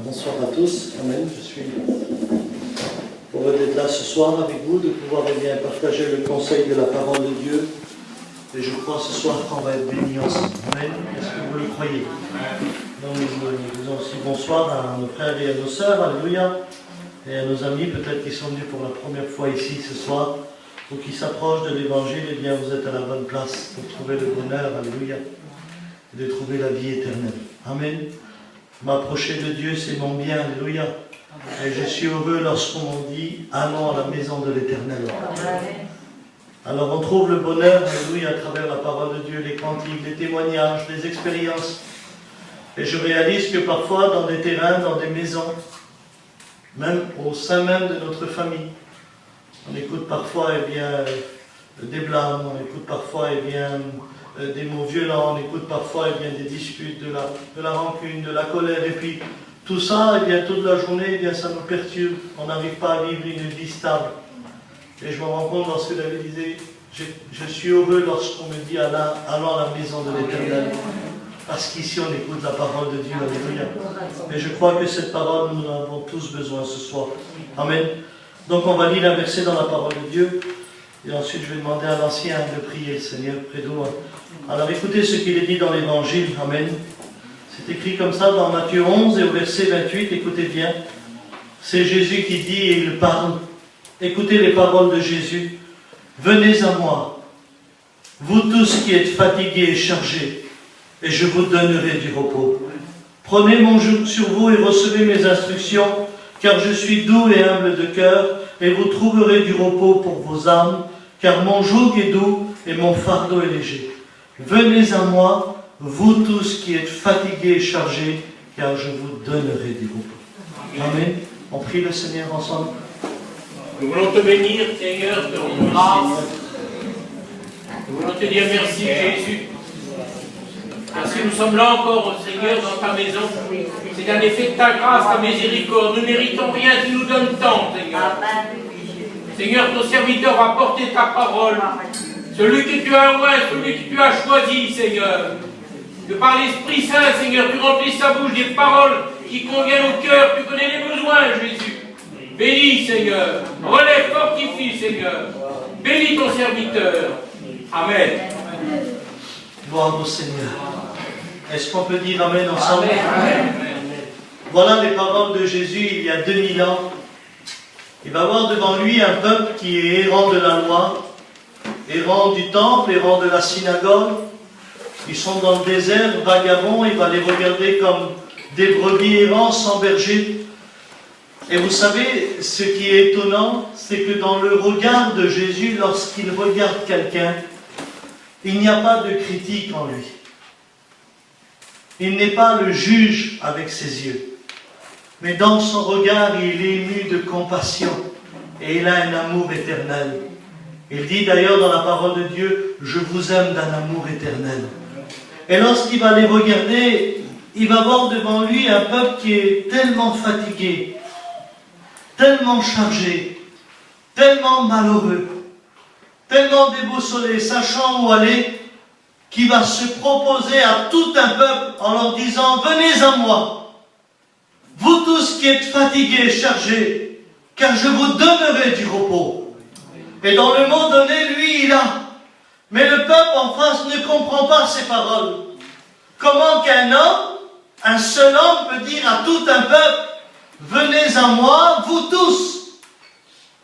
Bonsoir à tous, Amen. Je suis heureux d'être là ce soir avec vous, de pouvoir partager le conseil de la parole de Dieu. Et je crois ce soir qu'on va être bénis ensemble. Amen. Est-ce que vous le croyez? Donc nous disons aussi bonsoir à nos frères et à nos sœurs, alléluia, et à nos amis peut-être qui sont venus pour la première fois ici ce soir, ou qui s'approchent de l'évangile. Eh bien vous êtes à la bonne place pour trouver le bonheur, alléluia, et de trouver la vie éternelle. Amen. M'approcher de Dieu, c'est mon bien, alléluia. Et je suis heureux lorsqu'on m'en dit « Allons à la maison de l'Éternel ». Alors on trouve le bonheur, alléluia, à travers la parole de Dieu, les cantiques, les témoignages, les expériences. Et je réalise que parfois, dans des terrains, dans des maisons, même au sein même de notre famille, on écoute parfois des blâmes, on écoute parfois des mots violents, on écoute parfois des disputes, de la rancune, de la colère, et puis tout ça, toute la journée, ça nous perturbe, on n'arrive pas à vivre une vie stable. Et je me rends compte lorsque David disait, je suis heureux lorsqu'on me dit allons à la maison de l'Éternel, parce qu'ici on écoute la parole de Dieu, alléluia. Et je crois que cette parole, nous en avons tous besoin ce soir. Amen. Donc on va lire un verset dans la parole de Dieu, et ensuite je vais demander à l'ancien de prier le Seigneur près de nous. Alors écoutez ce qu'il est dit dans l'Évangile, Amen. C'est écrit comme ça dans Matthieu 11 et au verset 28, écoutez bien. C'est Jésus qui dit et il parle. Écoutez les paroles de Jésus. Venez à moi, vous tous qui êtes fatigués et chargés, et je vous donnerai du repos. Prenez mon joug sur vous et recevez mes instructions, car je suis doux et humble de cœur, et vous trouverez du repos pour vos âmes, car mon joug est doux et mon fardeau est léger. Venez à moi, vous tous qui êtes fatigués et chargés, car je vous donnerai du repos. Amen. On prie le Seigneur ensemble. Nous voulons te bénir, Seigneur, te rendre grâce. Nous voulons te dire merci, Jésus. Parce que nous sommes là encore, Seigneur, dans ta maison. C'est un effet de ta grâce, ta miséricorde. Nous ne méritons rien, tu nous donnes tant, Seigneur. Seigneur, ton serviteur va porter ta parole. Celui que tu as oint, celui que tu as choisi, Seigneur. Que par l'Esprit Saint, Seigneur, tu remplis sa bouche des paroles qui conviennent au cœur. Tu connais les besoins, Jésus. Bénis, Seigneur. Relève, fortifie, Seigneur. Bénis ton serviteur. Amen. Gloire au Seigneur. Est-ce qu'on peut dire Amen ensemble? Amen. Voilà les paroles de Jésus il y a 2000 ans. Il va avoir devant lui un peuple qui est errant de la loi, errant du temple, errant de la synagogue. Ils sont dans le désert, vagabonds. Il va les regarder comme des brebis errants sans berger. Et vous savez, ce qui est étonnant, c'est que dans le regard de Jésus, lorsqu'il regarde quelqu'un, il n'y a pas de critique en lui. Il n'est pas le juge avec ses yeux. Mais dans son regard, il est ému de compassion. Et il a un amour éternel. Il dit d'ailleurs dans la parole de Dieu, « Je vous aime d'un amour éternel ». Et lorsqu'il va les regarder, il va voir devant lui un peuple qui est tellement fatigué, tellement chargé, tellement malheureux, tellement déboussolé, sachant où aller, qui va se proposer à tout un peuple en leur disant « Venez à moi, vous tous qui êtes fatigués et chargés, car je vous donnerai du repos. » Et dans le mot donné, lui, il a. Mais le peuple en face ne comprend pas ces paroles. Comment qu'un homme, un seul homme peut dire à tout un peuple « Venez à moi, vous tous ».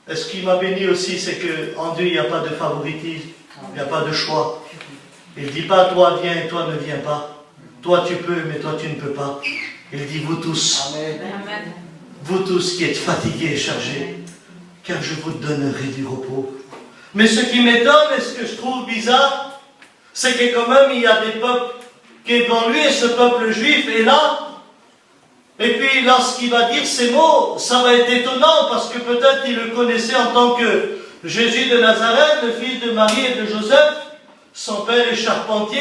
Et ce qui m'a béni aussi, c'est qu'en Dieu, il n'y a pas de favoritisme, il n'y a pas de choix. Il ne dit pas « Toi, viens et toi, ne viens pas ». Toi, tu peux, mais toi, tu ne peux pas. Il dit « Vous tous, Amen. vous tous qui êtes fatigués et chargés, car je vous donnerai du repos. » Mais ce qui m'étonne et ce que je trouve bizarre, c'est que quand même, il y a des peuples qui est devant lui, et ce peuple juif est là. Et puis, lorsqu'il va dire ces mots, ça va être étonnant, parce que peut-être il le connaissait en tant que Jésus de Nazareth, le fils de Marie et de Joseph. Son père est charpentier.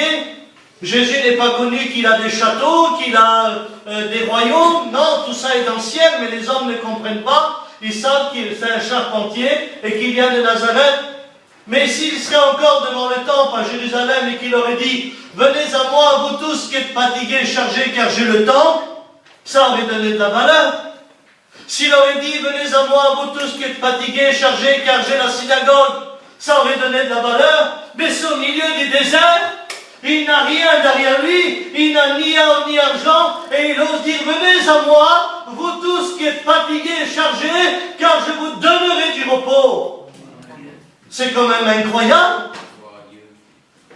Jésus n'est pas connu qu'il a des châteaux, qu'il a des royaumes. Non, tout ça est dans le ciel, mais les hommes ne comprennent pas. Ils savent qu'il c'est un charpentier et qu'il vient de Nazareth. Mais s'il serait encore devant le temple à Jérusalem et qu'il aurait dit « Venez à moi, vous tous qui êtes fatigués et chargés, car j'ai le temple », Ça aurait donné de la valeur. S'il aurait dit, venez à moi, vous tous qui êtes fatigués, chargés, car j'ai la synagogue, ça aurait donné de la valeur. Mais c'est au milieu du désert, il n'a rien derrière lui, il n'a ni or ni argent, et il ose dire, venez à moi, vous tous qui êtes fatigués, chargés, car je vous donnerai du repos. C'est quand même incroyable.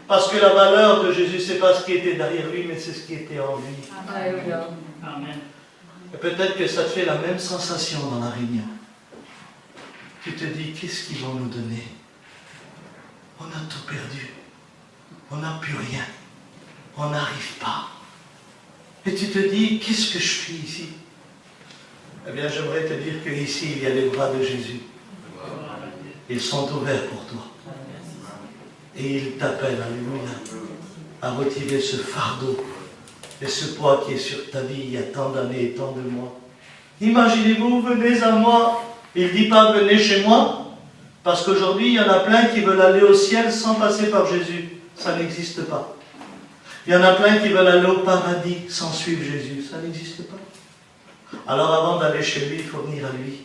Parce que la valeur de Jésus, c'est pas ce qui était derrière lui, mais c'est ce qui était en lui. Amen. Et peut-être que ça te fait la même sensation dans la réunion. Tu te dis, qu'est-ce qu'ils vont nous donner? On a tout perdu. On n'a plus rien. On n'arrive pas. Et tu te dis, qu'est-ce que je fais ici? Eh bien, j'aimerais te dire qu'ici, il y a les bras de Jésus. Ils sont ouverts pour toi. Et il t'appelle, alléluia, à retirer ce fardeau et ce poids qui est sur ta vie il y a tant d'années et tant de mois. Imaginez-vous, venez à moi. Il ne dit pas venez chez moi, parce qu'aujourd'hui il y en a plein qui veulent aller au ciel sans passer par Jésus. Ça n'existe pas. Il y en a plein qui veulent aller au paradis sans suivre Jésus. Ça n'existe pas. Alors avant d'aller chez lui, il faut venir à lui.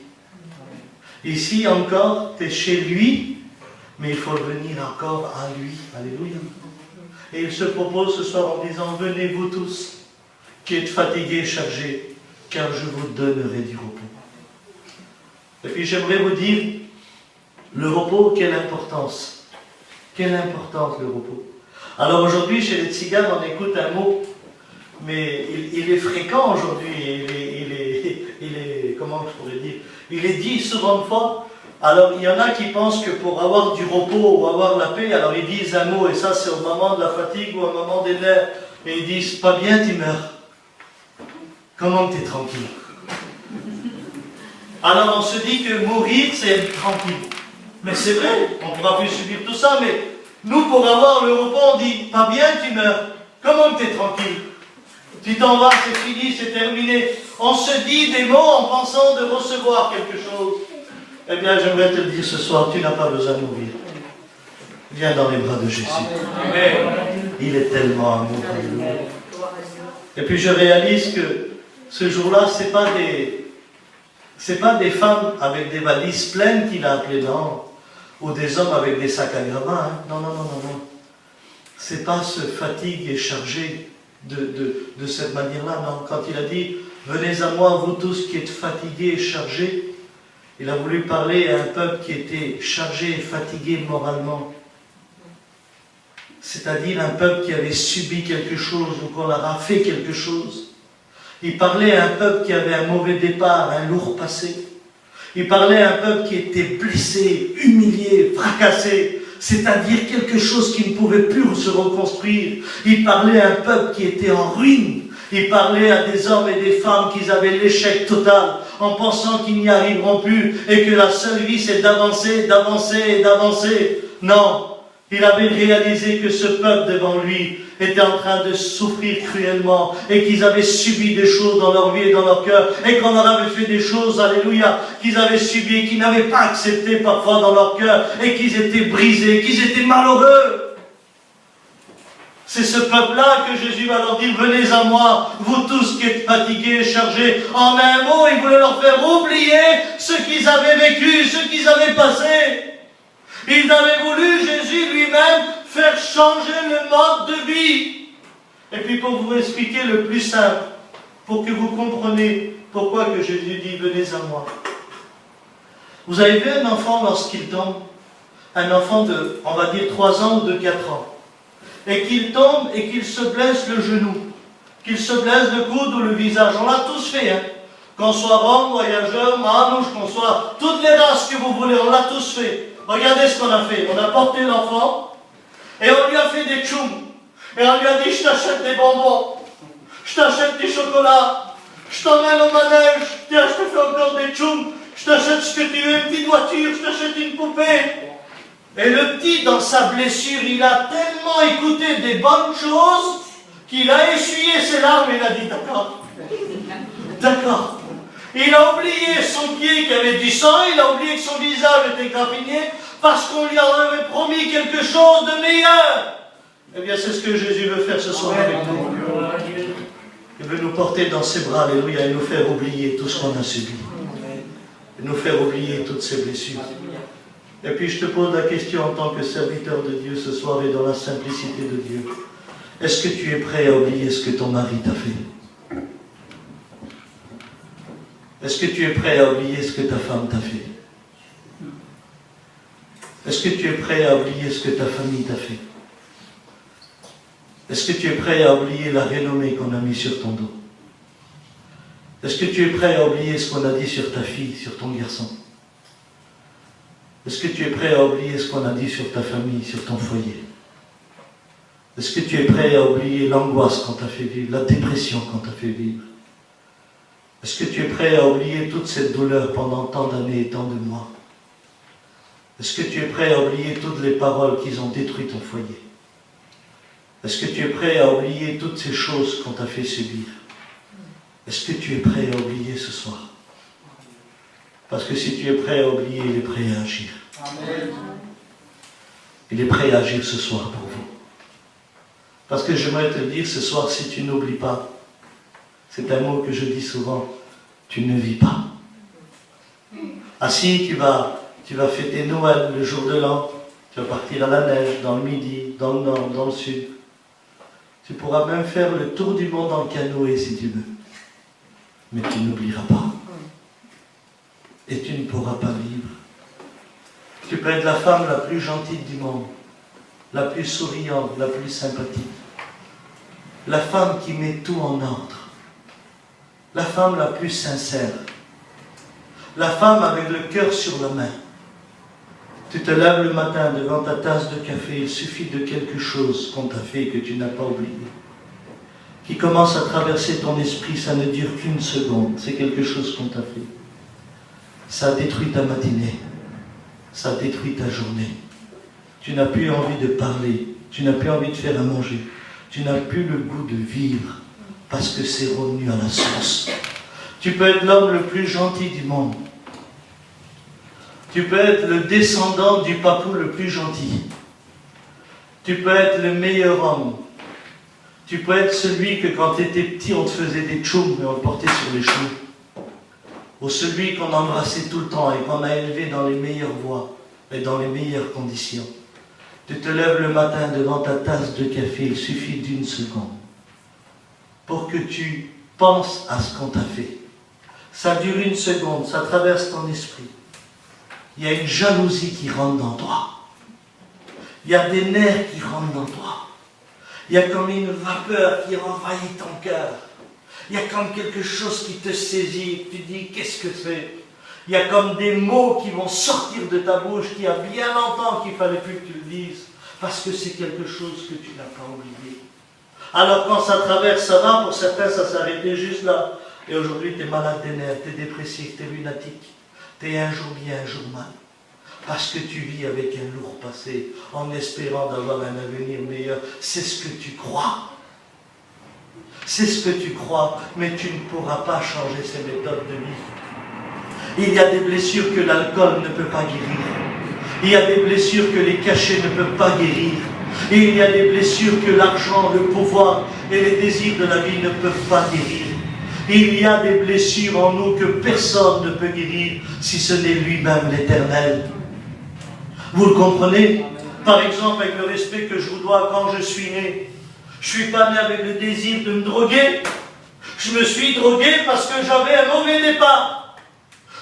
Ici encore, tu es chez lui, mais il faut venir encore à lui. Alléluia. Et il se propose ce soir en disant, venez vous tous, qui êtes fatigués et chargés, car je vous donnerai du repos. Et puis j'aimerais vous dire, le repos, quelle importance. Quelle importance le repos. Alors aujourd'hui, chez les tziganes, on écoute un mot, mais il est fréquent aujourd'hui, comment je pourrais dire, il est dit souvent de fois. Alors, il y en a qui pensent que pour avoir du repos ou avoir la paix, alors ils disent un mot, et ça c'est au moment de la fatigue ou au moment des nerfs, et ils disent, pas bien, tu meurs. Comment tu es tranquille? Alors on se dit que mourir, c'est être tranquille. Mais c'est vrai, on ne pourra plus subir tout ça, mais nous, pour avoir le repos, on dit, pas bien, tu meurs. Comment tu es tranquille? Tu t'en vas, c'est fini, c'est terminé. On se dit des mots en pensant de recevoir quelque chose. Eh bien, j'aimerais te le dire ce soir, tu n'as pas besoin de mourir. Viens dans les bras de Jésus. Amen. Il est tellement amoureux. Et puis je réalise que ce jour-là, ce n'est pas des femmes avec des valises pleines qu'il a appelées, non. Ou des hommes avec des sacs à grains. Hein. Non. Ce n'est pas se fatigue et chargé de cette manière-là, non. Quand il a dit, venez à moi, vous tous qui êtes fatigués et chargés, il a voulu parler à un peuple qui était chargé et fatigué moralement. C'est-à-dire un peuple qui avait subi quelque chose ou qu'on leur a fait quelque chose. Il parlait à un peuple qui avait un mauvais départ, un lourd passé. Il parlait à un peuple qui était blessé, humilié, fracassé. C'est-à-dire quelque chose qui ne pouvait plus se reconstruire. Il parlait à un peuple qui était en ruine. Il parlait à des hommes et des femmes qui avaient l'échec total, en pensant qu'ils n'y arriveront plus et que la seule vie c'est d'avancer, d'avancer et d'avancer. Non, il avait réalisé que ce peuple devant lui était en train de souffrir cruellement et qu'ils avaient subi des choses dans leur vie et dans leur cœur et qu'on leur avait fait des choses, alléluia, qu'ils avaient subi et qu'ils n'avaient pas accepté parfois dans leur cœur et qu'ils étaient brisés, qu'ils étaient malheureux. C'est ce peuple-là que Jésus va leur dire, venez à moi, vous tous qui êtes fatigués et chargés. En un mot, il voulait leur faire oublier ce qu'ils avaient vécu, ce qu'ils avaient passé. Il avait voulu, Jésus lui-même, faire changer le mode de vie. Et puis pour vous expliquer le plus simple, pour que vous compreniez pourquoi que Jésus dit, venez à moi. Vous avez vu un enfant lorsqu'il tombe, un enfant de, on va dire, 3 ans ou de 4 ans. Et qu'il tombe et qu'il se blesse le genou, qu'il se blesse le coude ou le visage. On l'a tous fait, hein. Qu'on soit rome, voyageur, manouche, qu'on soit toutes les races que vous voulez, on l'a tous fait. Regardez ce qu'on a fait. On a porté l'enfant et on lui a fait des tchoums. Et on lui a dit, je t'achète des bonbons, je t'achète du chocolat, je t'emmène au manège, tiens, je te fais encore des tchoums, je t'achète ce que tu veux, une petite voiture, je t'achète une poupée. Et le petit, dans sa blessure, il a tellement écouté des bonnes choses qu'il a essuyé ses larmes et il a dit d'accord. D'accord. Il a oublié son pied qui avait du sang, il a oublié que son visage était graffiné parce qu'on lui avait promis quelque chose de meilleur. Eh bien, c'est ce que Jésus veut faire ce soir avec nous. Il veut nous porter dans ses bras, alléluia, et nous faire oublier tout ce qu'on a subi. Et nous faire oublier toutes ces blessures. Et puis je te pose la question en tant que serviteur de Dieu ce soir et dans la simplicité de Dieu. Est-ce que tu es prêt à oublier ce que ton mari t'a fait? Est-ce que tu es prêt à oublier ce que ta femme t'a fait? Est-ce que tu es prêt à oublier ce que ta famille t'a fait? Est-ce que tu es prêt à oublier la renommée qu'on a mise sur ton dos? Est-ce que tu es prêt à oublier ce qu'on a dit sur ta fille, sur ton garçon? Est-ce que tu es prêt à oublier ce qu'on a dit sur ta famille, sur ton foyer? Est-ce que tu es prêt à oublier l'angoisse qu'on t'a fait vivre, la dépression qu'on t'a fait vivre? Est-ce que tu es prêt à oublier toute cette douleur pendant tant d'années et tant de mois? Est-ce que tu es prêt à oublier toutes les paroles qui ont détruit ton foyer? Est-ce que tu es prêt à oublier toutes ces choses qu'on t'a fait subir? Est-ce que tu es prêt à oublier ce soir? Parce que si tu es prêt à oublier, il est prêt à agir. Amen. Il est prêt à agir ce soir pour vous. Parce que j'aimerais te dire ce soir, si tu n'oublies pas, c'est un mot que je dis souvent, tu ne vis pas. Ah si, tu vas fêter Noël le jour de l'an, tu vas partir à la neige, dans le midi, dans le nord, dans le sud. Tu pourras même faire le tour du monde en canoë si tu veux. Mais tu n'oublieras pas. Et tu ne pourras pas vivre. Tu peux être la femme la plus gentille du monde, la plus souriante, la plus sympathique. La femme qui met tout en ordre. La femme la plus sincère. La femme avec le cœur sur la main. Tu te lèves le matin devant ta tasse de café, il suffit de quelque chose qu'on t'a fait que tu n'as pas oublié. Qui commence à traverser ton esprit, ça ne dure qu'une seconde, c'est quelque chose qu'on t'a fait. Ça détruit ta matinée, ça détruit ta journée. Tu n'as plus envie de parler, tu n'as plus envie de faire à manger, tu n'as plus le goût de vivre, parce que c'est revenu à la source. Tu peux être l'homme le plus gentil du monde. Tu peux être le descendant du papou le plus gentil. Tu peux être le meilleur homme. Tu peux être celui que quand tu étais petit, on te faisait des tchoums et on te portait sur les cheveux. Ou celui qu'on embrassait tout le temps et qu'on a élevé dans les meilleures voies et dans les meilleures conditions. Tu te lèves le matin devant ta tasse de café, il suffit d'une seconde pour que tu penses à ce qu'on t'a fait. Ça dure une seconde, ça traverse ton esprit. Il y a une jalousie qui rentre dans toi. Il y a des nerfs qui rentrent dans toi. Il y a comme une vapeur qui envahit ton cœur. Il y a comme quelque chose qui te saisit. Tu dis, qu'est-ce que c'est? Il y a comme des mots qui vont sortir de ta bouche qui a bien longtemps qu'il ne fallait plus que tu le dises. Parce que c'est quelque chose que tu n'as pas oublié. Alors quand ça traverse, ça va. Pour certains, ça s'arrêtait juste là. Et aujourd'hui, tu es malade des nerfs, tu es dépressif, tu es lunatique. Tu es un jour bien, un jour mal. Parce que tu vis avec un lourd passé, en espérant d'avoir un avenir meilleur. C'est ce que tu crois. C'est ce que tu crois, mais tu ne pourras pas changer ces méthodes de vie. Il y a des blessures que l'alcool ne peut pas guérir. Il y a des blessures que les cachets ne peuvent pas guérir. Et il y a des blessures que l'argent, le pouvoir et les désirs de la vie ne peuvent pas guérir. Il y a des blessures en nous que personne ne peut guérir si ce n'est lui-même l'Éternel. Vous le comprenez? Par exemple, avec le respect que je vous dois, quand je suis né, je ne suis pas né avec le désir de me droguer. Je me suis drogué parce que j'avais un mauvais départ.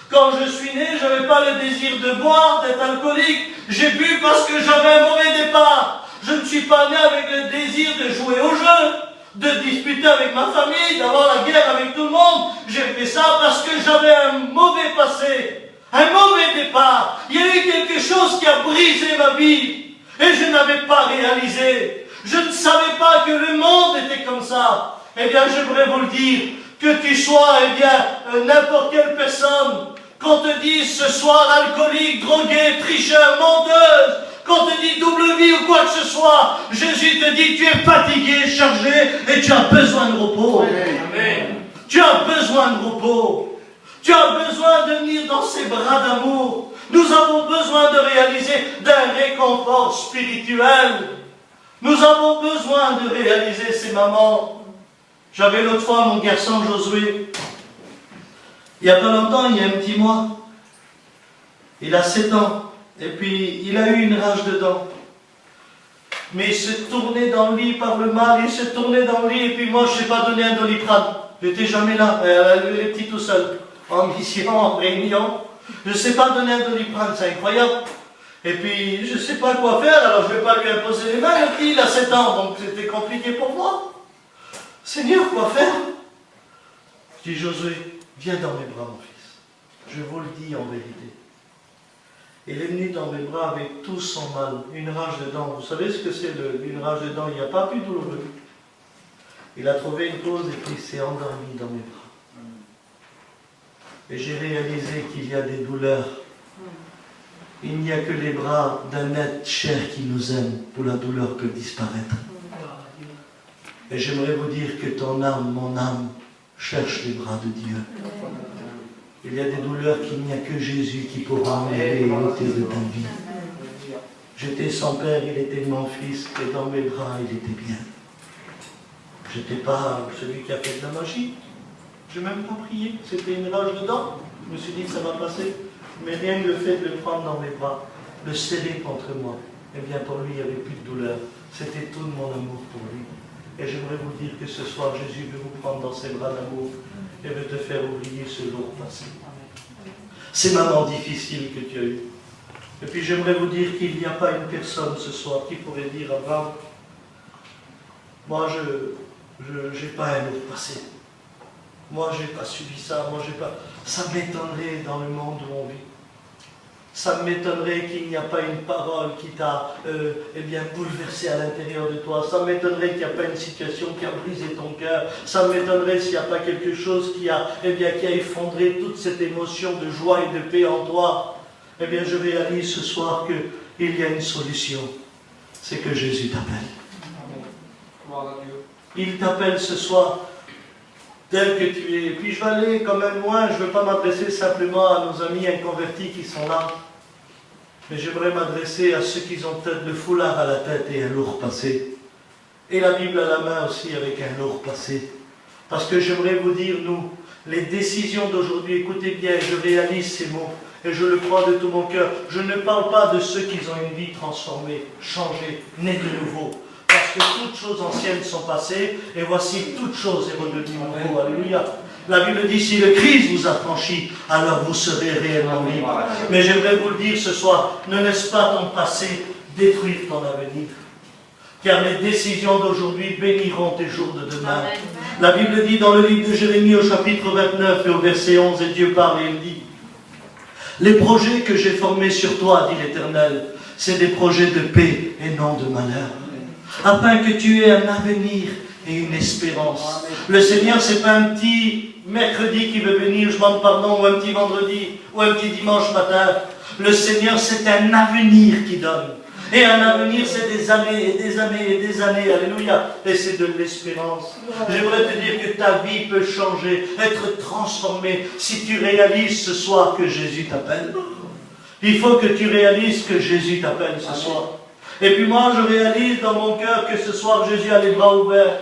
Quand je suis né, je n'avais pas le désir de boire, d'être alcoolique. J'ai bu parce que j'avais un mauvais départ. Je ne suis pas né avec le désir de jouer au jeu, de disputer avec ma famille, d'avoir la guerre avec tout le monde. J'ai fait ça parce que j'avais un mauvais passé, un mauvais départ. Il y a eu quelque chose qui a brisé ma vie et je n'avais pas réalisé. Je ne savais pas que le monde était comme ça. Eh bien, j'aimerais vous le dire, que tu sois, eh bien, n'importe quelle personne, qu'on te dise ce soir alcoolique, drogué, tricheur, menteuse, qu'on te dit double vie ou quoi que ce soit, Jésus te dit tu es fatigué, chargé et tu as besoin de repos. Amen. Tu as besoin de repos. Tu as besoin de venir dans ses bras d'amour. Nous avons besoin de réaliser d'un réconfort spirituel. Nous avons besoin de réaliser, ces mamans, J'avais l'autre fois mon garçon Josué. Il n'y a pas longtemps, il y a un petit mois. Il a 7 ans. Et puis, il a eu une rage de dents. Mais il se tournait dans le lit par le mal, il se tournait dans le lit, et puis moi, je n'ai pas donné un Doliprane. Je n'étais jamais là. Elle est petite tout seul. En mission, en réunion. Je ne sais pas donner un Doliprane, c'est incroyable. Et puis, je ne sais pas quoi faire, alors je ne vais pas lui imposer les mains. Le petit, il a 7 ans, donc c'était compliqué pour moi. Seigneur, quoi faire? Je dis, Josué, viens dans mes bras, mon fils. Je vous le dis en vérité. Il est venu dans mes bras avec tout son mal, une rage de dents. Vous savez ce que c'est une rage de dents? Il n'y a pas plus douloureux. Il a trouvé une cause et puis il s'est endormi dans mes bras. Et j'ai réalisé qu'il y a des douleurs. Il n'y a que les bras d'un être cher qui nous aime pour la douleur peut disparaître. Et j'aimerais vous dire que ton âme, mon âme, cherche les bras de Dieu. Il y a des douleurs qu'il n'y a que Jésus qui pourra enlever et ôter de ta vie. J'étais son père, il était mon fils, et dans mes bras, il était bien. Je n'étais pas celui qui a fait de la magie. Je n'ai même pas prié. C'était une rage de dents. Je me suis dit que ça va passer. Mais rien que le fait de le prendre dans mes bras, le serrer contre moi, eh bien pour lui, il n'y avait plus de douleur. C'était tout mon amour pour lui. Et j'aimerais vous dire que ce soir, Jésus veut vous prendre dans ses bras d'amour et veut te faire oublier ce lourd passé. Ces moments difficiles que tu as eus. Et puis j'aimerais vous dire qu'il n'y a pas une personne ce soir qui pourrait dire Abraham, moi je n'ai pas un lourd passé. Moi je n'ai pas subi ça, moi j'ai pas. Ça m'étonnerait dans le monde où on vit. Ça m'étonnerait qu'il n'y a pas une parole qui t'a bouleversé à l'intérieur de toi. Ça m'étonnerait qu'il n'y a pas une situation qui a brisé ton cœur. Ça m'étonnerait s'il n'y a pas quelque chose qui a effondré toute cette émotion de joie et de paix en toi. Eh bien, je réalise ce soir qu'il y a une solution. C'est que Jésus t'appelle. Il t'appelle ce soir tel que tu es. Et puis je vais aller quand même loin, je ne veux pas m'adresser simplement à nos amis inconvertis qui sont là, mais j'aimerais m'adresser à ceux qui ont peut-être le foulard à la tête et un lourd passé, et la Bible à la main aussi avec un lourd passé. Parce que j'aimerais vous dire, nous, les décisions d'aujourd'hui, écoutez bien, je réalise ces mots, et je le crois de tout mon cœur, je ne parle pas de ceux qui ont une vie transformée, changée, née de nouveau. Parce que toutes choses anciennes sont passées, et voici toutes choses est redevenue nouveau. Alléluia. La Bible dit, si le Christ vous a franchi, alors vous serez réellement libre. Mais j'aimerais vous le dire ce soir, ne laisse pas ton passé détruire ton avenir. Car les décisions d'aujourd'hui béniront tes jours de demain. La Bible dit dans le livre de Jérémie au chapitre 29 et au verset 11, et Dieu parle et il dit, les projets que j'ai formés sur toi, dit l'Éternel, c'est des projets de paix et non de malheur, afin que tu aies un avenir et une espérance. Le Seigneur, ce n'est pas un petit mercredi qui veut venir, je demande pardon, ou un petit vendredi, ou un petit dimanche matin. Le Seigneur, c'est un avenir qui donne. Et un avenir, c'est des années et des années et des années. Alléluia. Et c'est de l'espérance. J'aimerais te dire que ta vie peut changer, être transformée, si tu réalises ce soir que Jésus t'appelle. Il faut que tu réalises que Jésus t'appelle ce soir. Et puis moi, je réalise dans mon cœur que ce soir, Jésus a les bras ouverts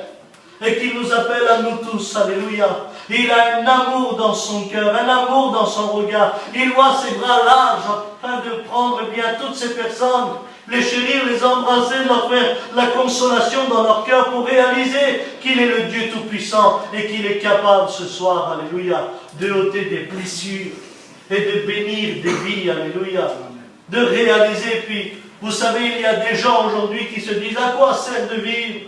et qu'il nous appelle à nous tous. Alléluia. Il a un amour dans son cœur, un amour dans son regard. Il voit ses bras larges afin de prendre bien toutes ces personnes, les chérir, les embrasser, leur faire la consolation dans leur cœur pour réaliser qu'il est le Dieu Tout-Puissant et qu'il est capable ce soir, alléluia, de ôter des blessures et de bénir des vies, alléluia, de réaliser. Puis, vous savez, il y a des gens aujourd'hui qui se disent, à quoi sert de vivre?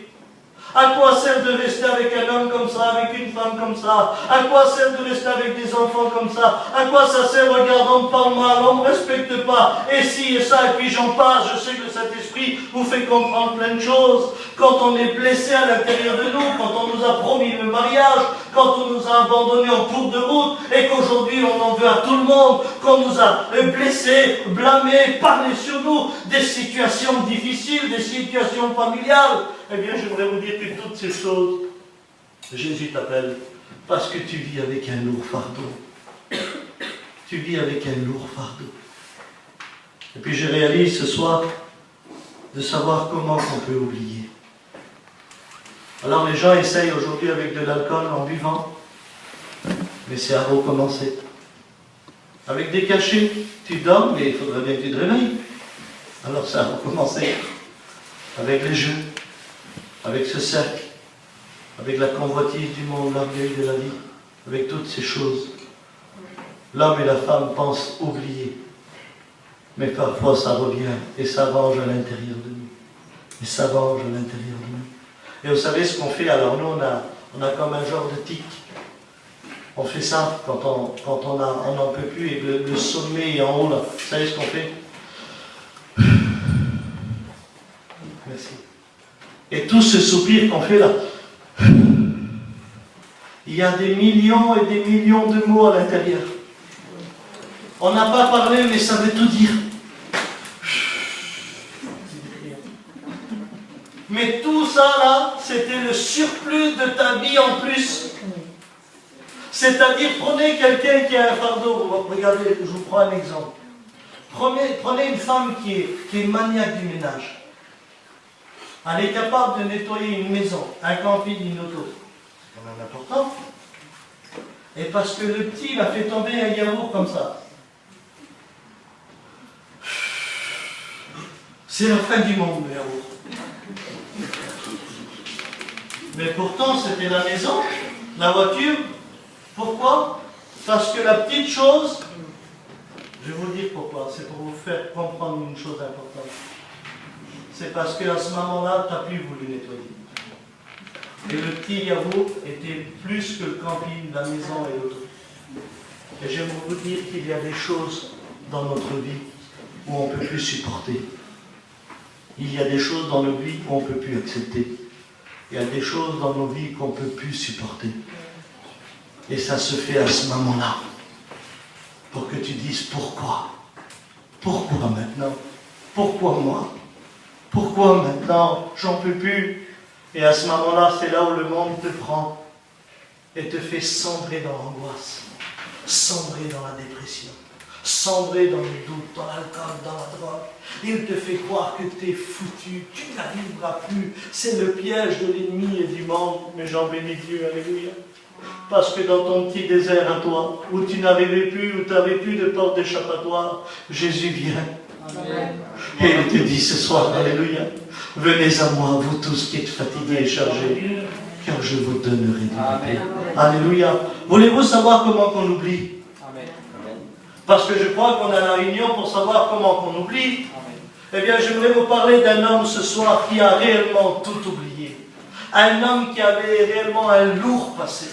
À quoi sert de rester avec un homme comme ça, avec une femme comme ça? À quoi sert de rester avec des enfants comme ça? À quoi ça sert? Regarde, on me parle mal, on ne me respecte pas, et ci et ça, et puis j'en passe. Je sais que le Saint-Esprit vous fait comprendre plein de choses. Quand on est blessé à l'intérieur de nous, quand on nous a promis le mariage, quand on nous a abandonnés en cours de route, et qu'aujourd'hui on en veut à tout le monde, qu'on nous a blessés, blâmés, parlé sur nous, des situations difficiles, des situations familiales, eh bien j'aimerais vous dire que toutes ces choses, Jésus t'appelle parce que tu vis avec un lourd fardeau. Tu vis avec un lourd fardeau. Et puis je réalise ce soir de savoir comment on peut oublier. Alors les gens essayent aujourd'hui avec de l'alcool en buvant, mais c'est à recommencer. Avec des cachets, tu dors, mais il faudrait bien que tu te réveilles. Alors c'est à recommencer. Avec les jeux, avec ce cercle, avec la convoitise du monde, l'orgueil de la vie, avec toutes ces choses. L'homme et la femme pensent oublier. Mais parfois ça revient et ça venge à l'intérieur de nous. Et ça venge à l'intérieur de nous. Et vous savez ce qu'on fait? Alors nous on a comme un genre de tic. On fait ça quand on n'en peut plus et le sommet est en haut là. Vous savez ce qu'on fait? Merci. Et tout ce soupir qu'on fait là, il y a des millions et des millions de mots à l'intérieur. On n'a pas parlé, mais ça veut tout dire. Mais tout ça là, c'était le surplus de ta vie en plus. C'est-à-dire, prenez quelqu'un qui a un fardeau. Regardez, je vous prends un exemple. Prenez une femme qui est maniaque du ménage. Elle est capable de nettoyer une maison, un camping, une auto. C'est quand même important. Et parce que le petit, il a fait tomber un yaourt comme ça. C'est la fin du monde, le yaourt. Mais pourtant, c'était la maison, la voiture. Pourquoi? Parce que la petite chose, je vais vous dire pourquoi, c'est pour vous faire comprendre une chose importante. C'est parce qu'à ce moment-là, tu n'as plus voulu nettoyer. Et le petit yaourt était plus que le camping, la maison et l'auto. Et j'aime vous dire qu'il y a des choses dans notre vie où on ne peut plus supporter. Il y a des choses dans nos vies qu'on ne peut plus accepter. Il y a des choses dans nos vies qu'on ne peut plus supporter. Et ça se fait à ce moment-là. Pour que tu dises pourquoi? Pourquoi maintenant? Pourquoi moi? Pourquoi maintenant? J'en peux plus. Et à ce moment-là, c'est là où le monde te prend et te fait sombrer dans l'angoisse, sombrer dans la dépression, sombrer dans le doute, dans l'alcool, dans la drogue. Il te fait croire que tu es foutu, tu n'arriveras plus. C'est le piège de l'ennemi et du monde. Mais j'en bénis Dieu, alléluia. Parce que dans ton petit désert à toi, où tu n'arrivais plus, où tu n'avais plus de porte d'échappatoire, Jésus vient. Amen. Et il te dit ce soir, alléluia, venez à moi, vous tous qui êtes fatigués et chargés, car je vous donnerai du repos. Alléluia. Voulez-vous savoir comment qu'on oublie? Amen. Parce que je crois qu'on a la réunion pour savoir comment qu'on oublie. Amen. Eh bien, j'aimerais vous parler d'un homme ce soir qui a réellement tout oublié. Un homme qui avait réellement un lourd passé.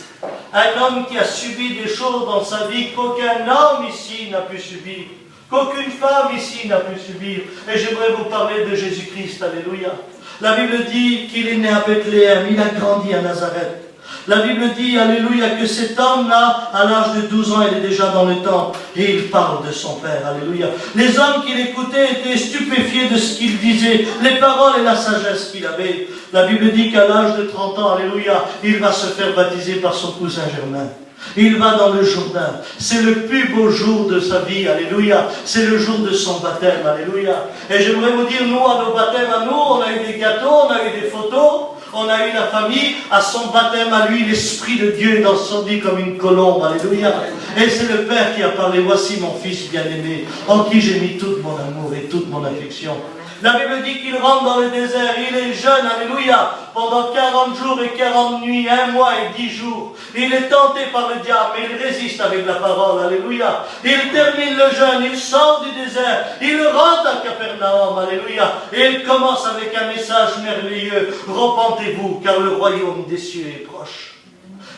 Un homme qui a subi des choses dans sa vie qu'aucun homme ici n'a pu subir. Qu'aucune femme ici n'a pu subir. Et j'aimerais vous parler de Jésus-Christ, alléluia. La Bible dit qu'il est né à Bethléem, il a grandi à Nazareth. La Bible dit, alléluia, que cet homme-là, à l'âge de 12 ans, il est déjà dans le temple. Et il parle de son Père, alléluia. Les hommes qui l'écoutaient étaient stupéfiés de ce qu'il disait, les paroles et la sagesse qu'il avait. La Bible dit qu'à l'âge de 30 ans, alléluia, il va se faire baptiser par son cousin Germain. Il va dans le Jourdain. C'est le plus beau jour de sa vie, alléluia. C'est le jour de son baptême, alléluia. Et j'aimerais vous dire, nous, à nos baptêmes, à nous, on a eu des gâteaux, on a eu des photos, on a eu la famille. À son baptême, à lui, l'Esprit de Dieu est descendu comme une colombe, alléluia. Et c'est le Père qui a parlé, voici mon Fils bien-aimé, en qui j'ai mis tout mon amour et toute mon affection. La Bible dit qu'il rentre dans le désert, il est jeune, alléluia, pendant 40 jours et 40 nuits, 1 mois et 10 jours. Il est tenté par le diable, mais il résiste avec la parole, alléluia. Il termine le jeûne, il sort du désert, il rentre à Capernaum, alléluia. Et il commence avec un message merveilleux, repentez-vous, car le royaume des cieux est proche.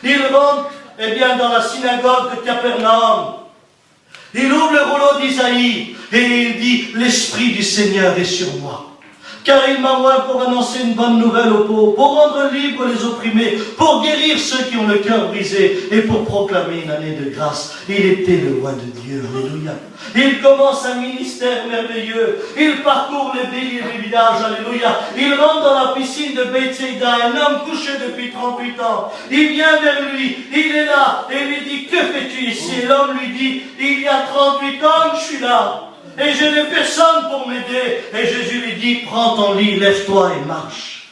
Il rentre, eh bien, dans la synagogue de Capernaum. Il ouvre le rouleau d'Isaïe et il dit, l'Esprit du Seigneur est sur moi. Car il m'a oint pour annoncer une bonne nouvelle aux pauvres, pour rendre libres les opprimés, pour guérir ceux qui ont le cœur brisé et pour proclamer une année de grâce. Il était le roi de Dieu, alléluia. Il commence un ministère merveilleux. Il parcourt les villages, alléluia. Il rentre dans la piscine de Bethsaïda, un homme couché depuis 38 ans. Il vient vers lui, il est là, et lui dit, que fais-tu ici? Et l'homme lui dit, il y a 38 ans que je suis là. Et je n'ai personne pour m'aider. Et Jésus lui dit, prends ton lit, lève-toi et marche.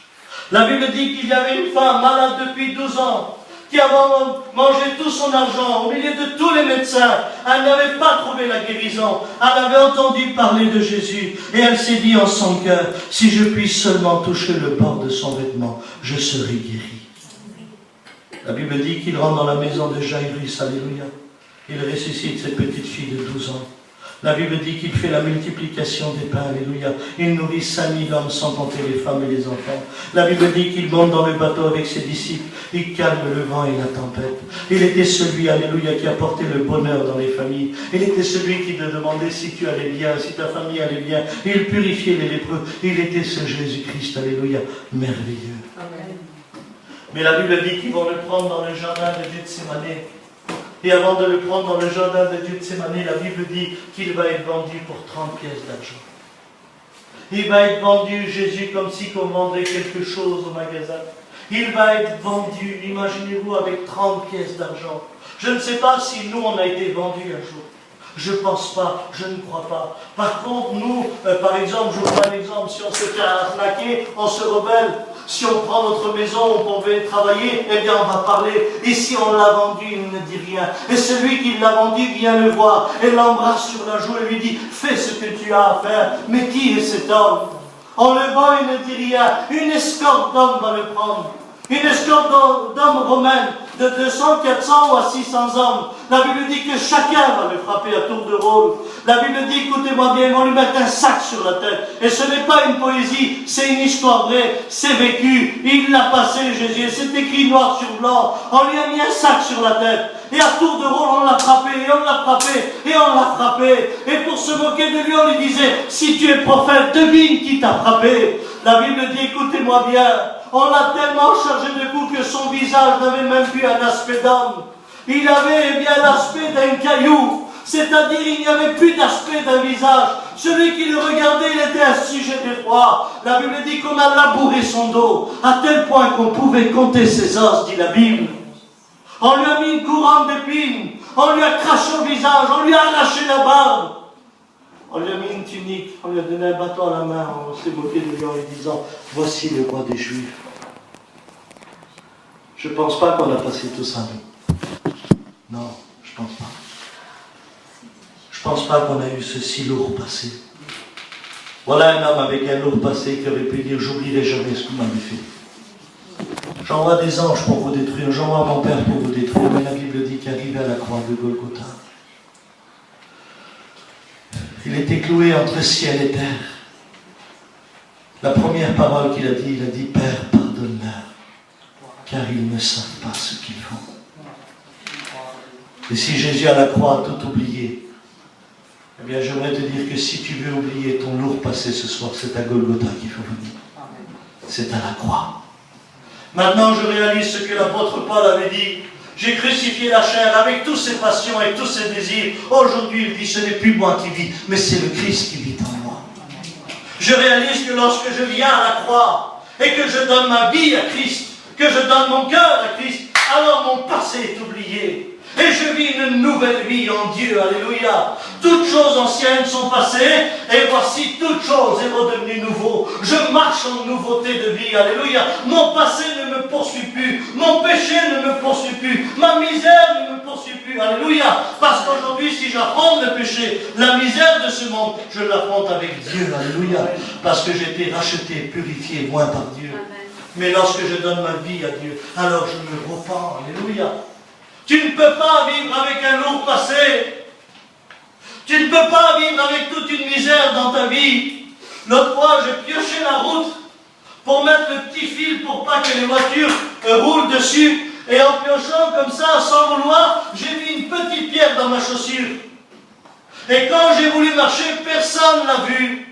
La Bible dit qu'il y avait une femme malade depuis 12 ans, qui avait mangé tout son argent au milieu de tous les médecins. Elle n'avait pas trouvé la guérison. Elle avait entendu parler de Jésus et elle s'est dit en son cœur, si je puis seulement toucher le bord de son vêtement, je serai guéri. La Bible dit qu'il rentre dans la maison de Jairus, alléluia. Il ressuscite cette petite fille de 12 ans. La Bible dit qu'il fait la multiplication des pains, alléluia. Il nourrit 5000 hommes sans compter les femmes et les enfants. La Bible dit qu'il monte dans le bateau avec ses disciples. Il calme le vent et la tempête. Il était celui, alléluia, qui apportait le bonheur dans les familles. Il était celui qui te demandait si tu allais bien, si ta famille allait bien. Il purifiait les lépreux. Il était ce Jésus-Christ, alléluia, merveilleux. Amen. Mais la Bible dit qu'ils vont le prendre dans le jardin de Gethsémane. Et avant de le prendre dans le jardin de Gethsémane, la Bible dit qu'il va être vendu pour 30 pièces d'argent. Il va être vendu, Jésus, comme si on vendait quelque chose au magasin. Il va être vendu, imaginez-vous, avec 30 pièces d'argent. Je ne sais pas si nous, on a été vendus un jour. Je ne pense pas, je ne crois pas. Par contre, nous, par exemple, je vous prends un exemple, si on se fait arnaquer, on se rebelle. Si on prend notre maison, on peut travailler, eh bien on va parler. Et si on l'a vendu, il ne dit rien. Et celui qui l'a vendu vient le voir et l'embrasse sur la joue et lui dit, fais ce que tu as à faire. Mais qui est cet homme? On le vend, il ne dit rien. Une escorte d'hommes va le prendre. Une escorte d'hommes romains de 200, 400 ou à 600 hommes. La Bible dit que chacun va le frapper à tour de rôle. La Bible dit, écoutez-moi bien, ils vont lui mettre un sac sur la tête. Et ce n'est pas une poésie, c'est une histoire vraie, c'est vécu. Il l'a passé, Jésus, et c'est écrit noir sur blanc. On lui a mis un sac sur la tête. Et à tour de rôle, on l'a frappé, et on l'a frappé, et on l'a frappé. Et pour se moquer de lui, on lui disait, si tu es prophète, devine qui t'a frappé. La Bible dit, écoutez-moi bien, on l'a tellement chargé de coups que son visage n'avait même plus un aspect d'homme. Il avait bien l'aspect d'un caillou, c'est-à-dire il n'y avait plus d'aspect d'un visage. Celui qui le regardait, il était un sujet d'effroi. La Bible dit qu'on a labouré son dos, à tel point qu'on pouvait compter ses os, dit la Bible. On lui a mis une couronne d'épines, on lui a craché au visage, on lui a arraché la barbe. On lui a mis une tunique, on lui a donné un bâton à la main, on s'est moqué de lui en lui disant « Voici le roi des Juifs ». Je ne pense pas qu'on a passé tout ça, nous. Non, je ne pense pas. Je ne pense pas qu'on a eu ce si lourd passé. Voilà un homme avec un lourd passé qui aurait pu dire « J'oublierai jamais ce que vous m'avez fait ». J'envoie des anges pour vous détruire, j'envoie mon Père pour vous détruire, mais la Bible dit qu'il arrivait à la croix de Golgotha. Il était cloué entre ciel et terre. La première parole qu'il a dit, Père, pardonne-leur, car ils ne savent pas ce qu'ils font. Et si Jésus à la croix a tout oublié, eh bien j'aimerais te dire que si tu veux oublier ton lourd passé ce soir, c'est à Golgotha qu'il faut venir. C'est à la croix. Maintenant je réalise ce que l'apôtre Paul avait dit. J'ai crucifié la chair avec tous ses passions et tous ses désirs. Aujourd'hui, il dit, ce n'est plus moi qui vis, mais c'est le Christ qui vit en moi. Je réalise que lorsque je viens à la croix et que je donne ma vie à Christ, que je donne mon cœur à Christ, alors mon passé est oublié. Et je vis une nouvelle vie en Dieu, alléluia. Toutes choses anciennes sont passées, et voici toute chose est redevenue nouveau. Je marche en nouveauté de vie, alléluia. Mon passé ne me poursuit plus, mon péché ne me poursuit plus, ma misère ne me poursuit plus, alléluia. Parce qu'aujourd'hui, si j'affronte le péché, la misère de ce monde, je l'affronte avec Dieu, alléluia. Parce que j'ai été racheté, purifié, loin par Dieu. Mais lorsque je donne ma vie à Dieu, alors je me repens, alléluia. Tu ne peux pas vivre avec un lourd passé. Tu ne peux pas vivre avec toute une misère dans ta vie. L'autre fois, j'ai pioché la route pour mettre le petit fil pour pas que les voitures roulent dessus. Et en piochant comme ça, sans vouloir, j'ai mis une petite pierre dans ma chaussure. Et quand j'ai voulu marcher, personne n'a vu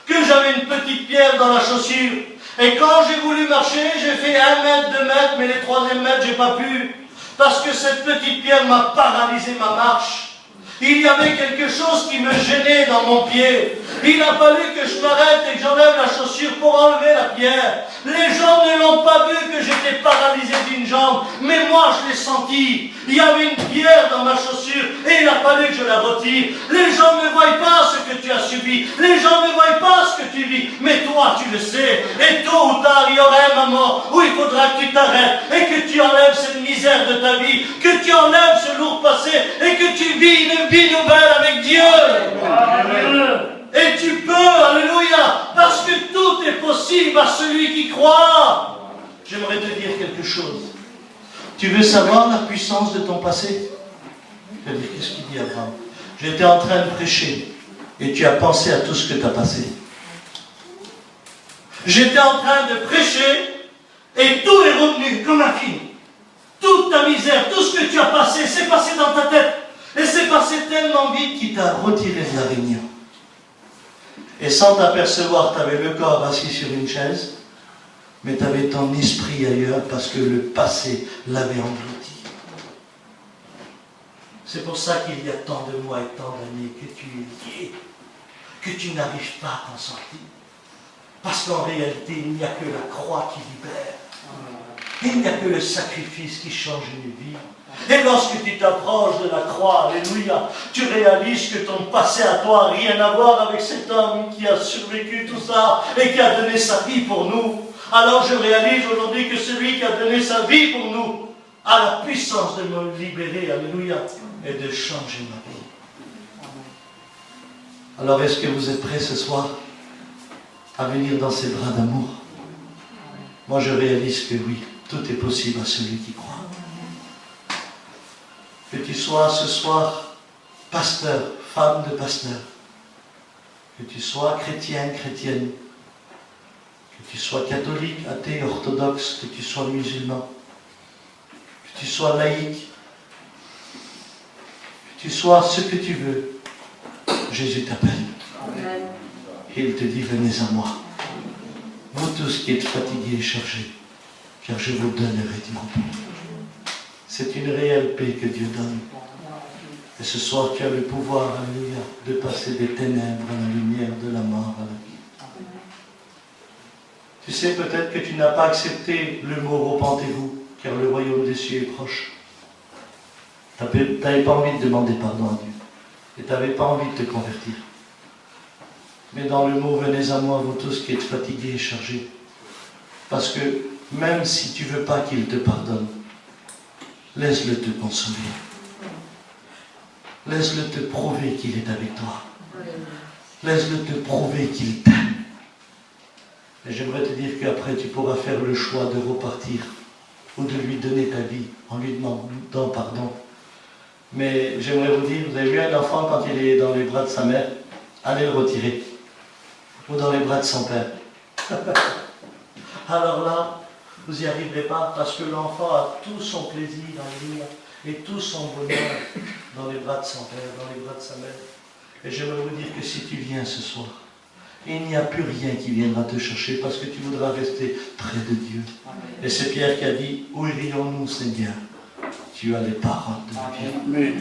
que j'avais une petite pierre dans la chaussure. Et quand j'ai voulu marcher, j'ai fait 1 mètre, 2 mètres, mais les 3e mètres, j'ai pas pu. Parce que cette petite pierre m'a paralysé ma marche. Il y avait quelque chose qui me gênait dans mon pied. Il a fallu que je m'arrête et que j'enlève la chaussure pour enlever la pierre. Les gens ne l'ont pas vu que j'étais paralysé d'une jambe, mais moi je l'ai senti. Il y avait une pierre dans ma chaussure et il a fallu que je la retire. Les gens ne voient pas ce que tu as subi. Les gens ne voient pas ce que que tu vis, mais toi tu le sais. Et tôt ou tard, il y aura un moment où il faudra que tu t'arrêtes et que tu enlèves cette misère de ta vie, que tu enlèves ce lourd passé et que tu vis une vie nouvelle avec Dieu. Et tu peux, alléluia, parce que tout est possible à celui qui croit. J'aimerais te dire quelque chose. Tu veux savoir la puissance de ton passé? Tu vas dire, qu'est-ce qu'il dit Abraham? J'étais en train de prêcher et tu as pensé à tout ce que tu as passé. J'étais en train de prêcher et tout est revenu comme un film. Toute ta misère, tout ce que tu as passé, c'est passé dans ta tête. Et c'est passé tellement vite qu'il t'a retiré de la réunion. Et sans t'apercevoir, tu avais le corps assis sur une chaise, mais tu avais ton esprit ailleurs parce que le passé l'avait englouti. C'est pour ça qu'il y a tant de mois et tant d'années que tu es lié, que tu n'arrives pas à t'en sortir. Parce qu'en réalité, il n'y a que la croix qui libère. Il n'y a que le sacrifice qui change une vie. Et lorsque tu t'approches de la croix, alléluia, tu réalises que ton passé à toi n'a rien à voir avec cet homme qui a survécu tout ça et qui a donné sa vie pour nous. Alors je réalise aujourd'hui que celui qui a donné sa vie pour nous a la puissance de me libérer, alléluia, et de changer ma vie. Alors est-ce que vous êtes prêts ce soir à venir dans ses bras d'amour? Moi je réalise que oui, tout est possible à celui qui croit. Que tu sois ce soir pasteur, femme de pasteur, que tu sois chrétien, chrétienne, que tu sois catholique, athée, orthodoxe, que tu sois musulman, que tu sois laïque, que tu sois ce que tu veux, Jésus t'appelle. Et il te dit, venez à moi. Vous tous qui êtes fatigués et chargés, car je vous donnerai du repos. C'est une réelle paix que Dieu donne. Et ce soir, tu as le pouvoir, alléluia, de passer des ténèbres à la lumière, de la mort à la vie. Tu sais peut-être que tu n'as pas accepté le mot repentez-vous, car le royaume des cieux est proche. Tu n'avais pas envie de demander pardon à Dieu. Et tu n'avais pas envie de te convertir. Mais dans le mot, venez à moi, vous tous qui êtes fatigués et chargés. Parce que même si tu ne veux pas qu'il te pardonne, laisse-le te consoler. Laisse-le te prouver qu'il est avec toi. Laisse-le te prouver qu'il t'aime. Et j'aimerais te dire qu'après, tu pourras faire le choix de repartir ou de lui donner ta vie en lui demandant pardon. Mais j'aimerais vous dire, vous avez vu un enfant quand il est dans les bras de sa mère, allez le retirer. Ou dans les bras de son père. Alors là, vous n'y arriverez pas parce que l'enfant a tout son plaisir en lui et tout son bonheur dans les bras de son père, dans les bras de sa mère. Et j'aimerais vous dire que si tu viens ce soir, il n'y a plus rien qui viendra te chercher parce que tu voudras rester près de Dieu. Et c'est Pierre qui a dit, où irions-nous, Seigneur? Tu as les paroles de Dieu.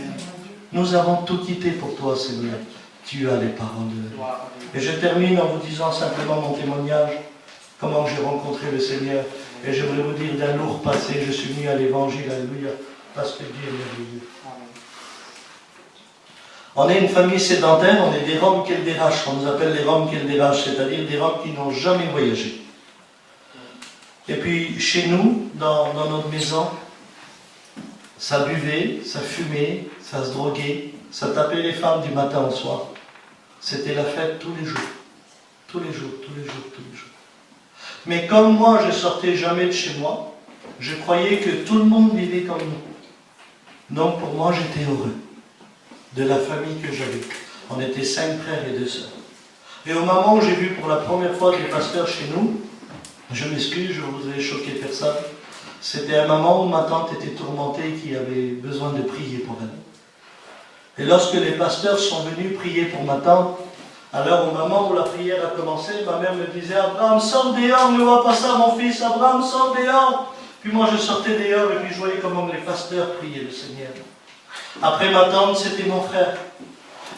Nous avons tout quitté pour toi, Seigneur. Tu as les paroles de Dieu. Et je termine en vous disant simplement mon témoignage, comment j'ai rencontré le Seigneur. Et j'aimerais vous dire d'un lourd passé, je suis venu à l'évangile, alléluia, parce que Dieu est merveilleux. On est une famille sédentaire, on est des Roms Kelderash, on nous appelle les Roms Kelderash, c'est-à-dire des Roms qui n'ont jamais voyagé. Et puis chez nous, dans notre maison, ça buvait, ça fumait, ça se droguait, ça tapait les femmes du matin au soir. C'était la fête tous les jours. Tous les jours, tous les jours, tous les jours. Mais comme moi, je ne sortais jamais de chez moi, je croyais que tout le monde vivait comme nous. Donc pour moi, j'étais heureux de la famille que j'avais. On était 5 frères et 2 sœurs. Et au moment où j'ai vu pour la première fois des pasteurs chez nous, je m'excuse, je voudrais choquer personne, c'était un moment où ma tante était tourmentée et qui avait besoin de prier pour elle. Et lorsque les pasteurs sont venus prier pour ma tante, alors au moment où la prière a commencé, ma mère me disait « Abraham, sors dehors, ne vois pas ça mon fils, Abraham, sors dehors !» Puis moi je sortais dehors et puis je voyais comment les pasteurs priaient le Seigneur. Après ma tante, c'était mon frère.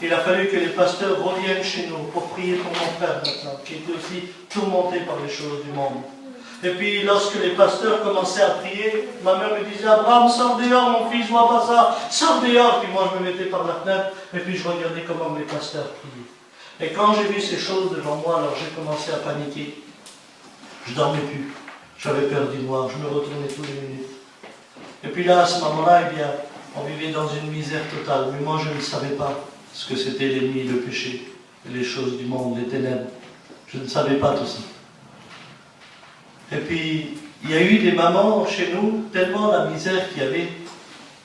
Il a fallu que les pasteurs reviennent chez nous pour prier pour mon frère maintenant, qui était aussi tourmenté par les choses du monde. Et puis lorsque les pasteurs commençaient à prier, ma mère me disait « Abraham, sors dehors mon fils, vois pas ça, sors dehors !» Puis moi je me mettais par la fenêtre et puis je regardais comment les pasteurs priaient. Et quand j'ai vu ces choses devant moi, alors j'ai commencé à paniquer. Je ne dormais plus. J'avais peur du noir. Je me retournais toutes les minutes. Et puis là, à ce moment-là, eh bien, on vivait dans une misère totale. Mais moi, je ne savais pas ce que c'était l'ennemi, le péché, les choses du monde, les ténèbres. Je ne savais pas tout ça. Et puis, il y a eu des mamans chez nous, tellement la misère qu'il y avait.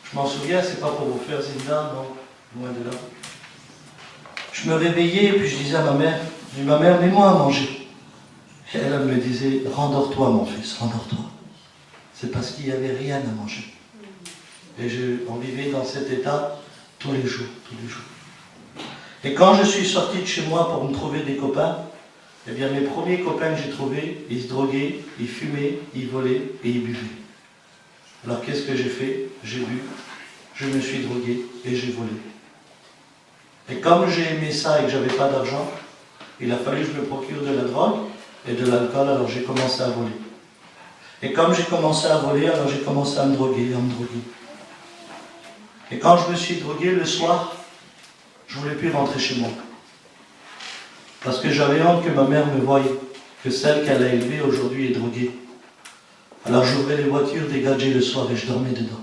Je m'en souviens, c'est pas pour vous faire Zinda, non, loin de là. Je me réveillais et puis je disais à ma mère, mets-moi à manger. Et elle me disait, rendors-toi mon fils, rendors-toi. C'est parce qu'il n'y avait rien à manger. Et on vivait dans cet état tous les jours, tous les jours. Et quand je suis sorti de chez moi pour me trouver des copains, eh bien mes premiers copains que j'ai trouvés, ils se droguaient, ils fumaient, ils volaient et ils buvaient. Alors qu'est-ce que j'ai fait? J'ai bu, je me suis drogué et j'ai volé. Et comme j'ai aimé ça et que j'avais pas d'argent, il a fallu que je me procure de la drogue et de l'alcool, alors j'ai commencé à voler. Et comme j'ai commencé à voler, alors j'ai commencé à me droguer, Et quand je me suis drogué le soir, je ne voulais plus rentrer chez moi. Parce que j'avais honte que ma mère me voie, que celle qu'elle a élevée aujourd'hui est droguée. Alors j'ouvrais les voitures des gadgets le soir et je dormais dedans.